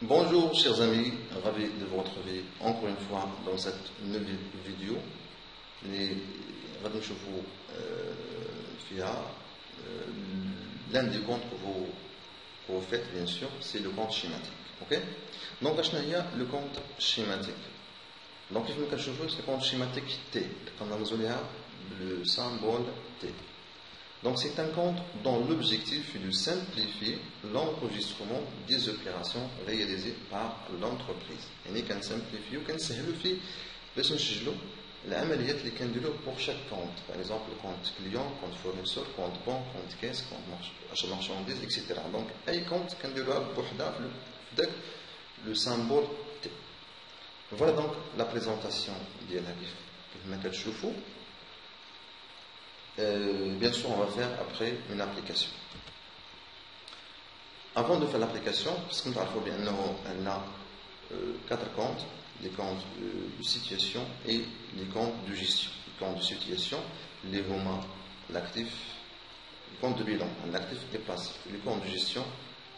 Bonjour chers amis, ravi de vous retrouver encore une fois dans cette nouvelle vidéo. غادي نشوفوا فيها l'un des comptes que vous faites bien sûr, c'est le compte schématique. Ok? Donc اشنا هي le compte schématique. Donc كيف ما كنشوفوا c'est le compte schématique T. كنرمزوا ليها le symbole T. Donc c'est un compte dont l'objectif est de simplifier l'enregistrement des opérations réalisées par l'entreprise. يعني كنسمبليفيو كنسهلوا فيه باش نسجلوا العمليات اللي كنديروا pour chaque compte. Par exemple, compte client, compte fournisseur, compte banque, compte caisse, compte achat marchandise, etc. Donc اي compte كنديروها بوحدها في داك le symbole T. Voilà donc la présentation ديالها كيف ما كتشوفوا. Bien sûr, on va faire après une application. Avant de faire l'application, parce qu'on a 4 comptes, les comptes de situation et les comptes de gestion. Les comptes de situation, les moments, l'actif, les comptes de bilan, l'actif et passif. Les comptes de gestion,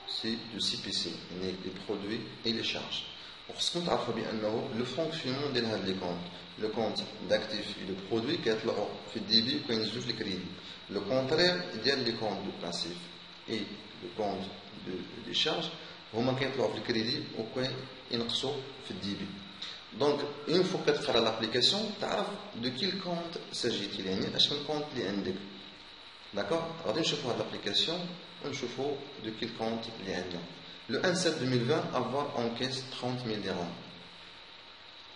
c'est le CPC, les produits et les charges. Pour ce qu'on a le fonctionnement des comptes, le compte d'actifs et de produits qui est le débit et le crédit. Le contraire, il y a les comptes de passifs et le compte de charges, هما كيطلعوا في الكريدي وكينقصوا في الديبي. Donc une fois que tu feras l'application, tu sais de quel compte s'agit-il, يعني اش من compte اللي عندك. D'accord? غادي نشوفوا هذه l'application ونشوفوا de quel compte اللي عندنا. Le 1/7/2020 avoir en caisse 30 000 dirhams.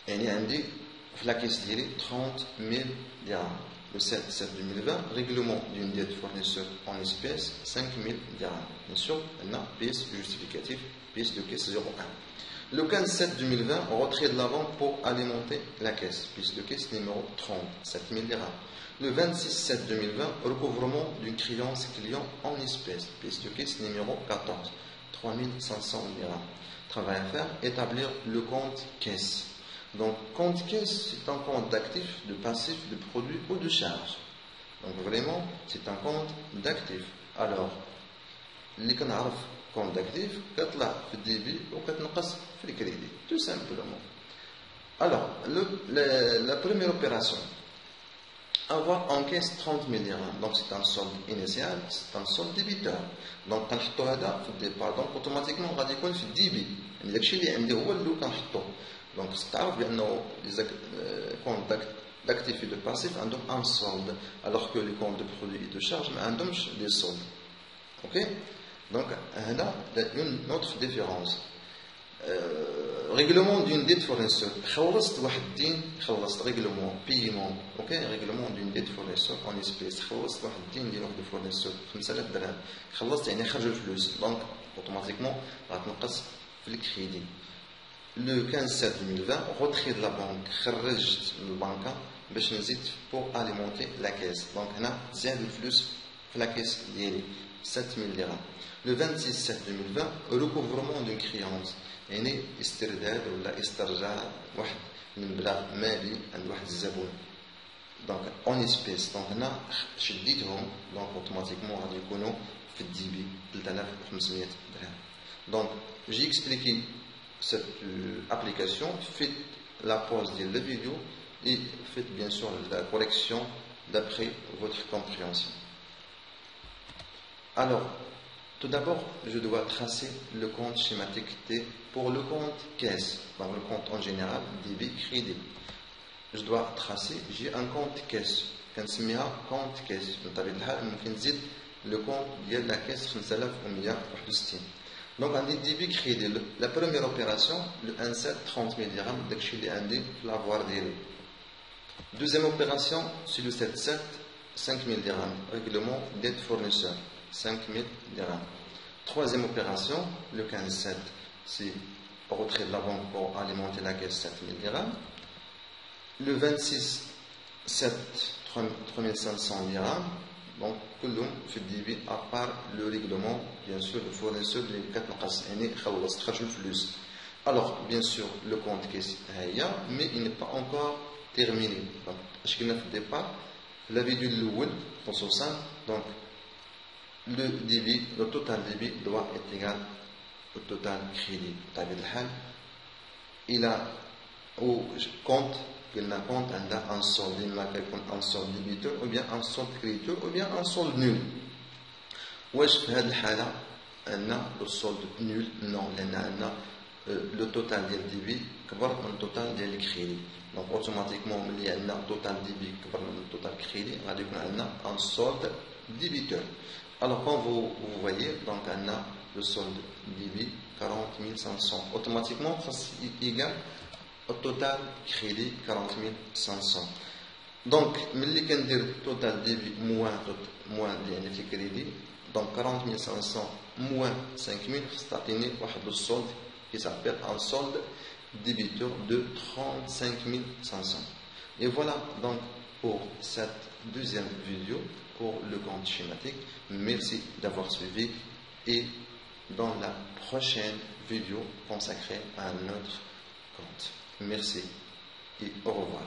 يعني عندي في la caisse ديالي 30 000 dirhams. Le 7/7/2020 règlement d'une dette fournisseur en espèces 5 000 dirhams. Bien sûr, on a pièce justificative, pièce de caisse 01. Le 15/7/2020 retrait de la banque pour alimenter la caisse, pièce de caisse numéro 30, 7 000 dirhams. Le 26/7/2020 recouvrement d'une créance client en espèces, pièce de caisse numéro 14, 3 500 dirhams. Travail à faire, établir le compte caisse. Donc, compte caisse, c'est un compte d'actifs, de passifs, de produits ou de charges. Donc, vraiment, c'est un compte d'actifs. Alors, اللي كنعرف compte d'actifs, كتطلع في الديبي وكتنقص في الكريدي. Tout simplement. Alors, la première opération, avoir en caisse 30 000 dirhams. Donc, c'est un solde initial, c'est un solde débiteur. Donc, كنحطو هذا في الديبار. Donc, automatiquement, غادي يكون في الديبي. يعني داكشي اللي عندي هو اللي كنحطو. Donc, c'est à dire que les comptes d'actifs et de passifs ont un solde, alors que les comptes de produits et de charges ont des soldes. Ok? Donc, il y a une autre différence. Règlement d'une dette fournisseur. Règlement, paiement. Ok? Règlement d'une dette fournisseur en espèces. Fournisseur. Donc, automatiquement, on va le crédit. Le 15/7/2020 retrait de la banque خرجت من البنكة باش نزيد pour alimenter la caisse. Donc هنا زاد الفلوس في la caisse ديالي 7 000 dirhams. Le 26/7/2020 recouvrement d'une créance يعني استرداد ولا استرجاع واحد المبلغ مالي عند واحد الزبون. Donc en espèces. Donc هنا شديتهم donc automatiquement غادي يكونوا في الديبي 3500 درهم. Donc j'ai expliqué cette application, faites la pause de la vidéo et faites bien sûr la correction d'après votre compréhension. Alors, tout d'abord, je dois tracer le compte schématique T pour le compte caisse, dans le compte en général, débit, crédit. Je dois tracer, j'ai un compte caisse, كنسميها compte caisse. بطبيعة الحال ممكن نزيد le compte ديال la caisse 5161. Donc, on dit débit crédit. La première opération, le 1/7, 30 000 dirhams, dès que je l'ai indiqué, l'avoir dit. Deuxième opération, c'est le 7/7, 5 000 dirhams, règlement dette fournisseur, 5 000 dirhams. Troisième opération, le 15/7, c'est retrait de la banque pour alimenter la caisse, 7 000 dirhams. Le 26/7, 3 500 dirhams. Donc, كلهم في الديبي à part le règlement, bien sûr, le fournisseur اللي كتنقص يعني خلص خرج الفلوس. Alors, bien sûr, le compte caisse هي, mais il n'est pas encore terminé. Donc, اش قلنا في الديبار la vidéo الأول خصوصا. Donc, le débit, le total débit doit être égal au total crédit il a au compte qu'il n'a compte un solde un solde débiteur ou bien un solde créditeur ou bien un solde nul. واش في هذه الحالة أن الsolde nul non لأن le total ديال الديبي كبر من التوتال ديال الكريدي donc automatiquement ملي عندنا total ديبي كبر من total كريدي غادي يكون عندنا un solde débiteur. Alors quand vous voyez donc عندنا le solde débit 40 500 automatiquement égal au total crédit 40 500. donc ملي كندير total débit moins يعني في crédit donc 40 500 moins 5000 تعطيني واحد le solde qui s'appelle un solde débiteur de 35 500. Et voilà donc pour cette deuxième vidéo pour le compte schématique. Merci d'avoir suivi et dans la prochaine vidéo consacrée à un autre compte. Merci et au revoir.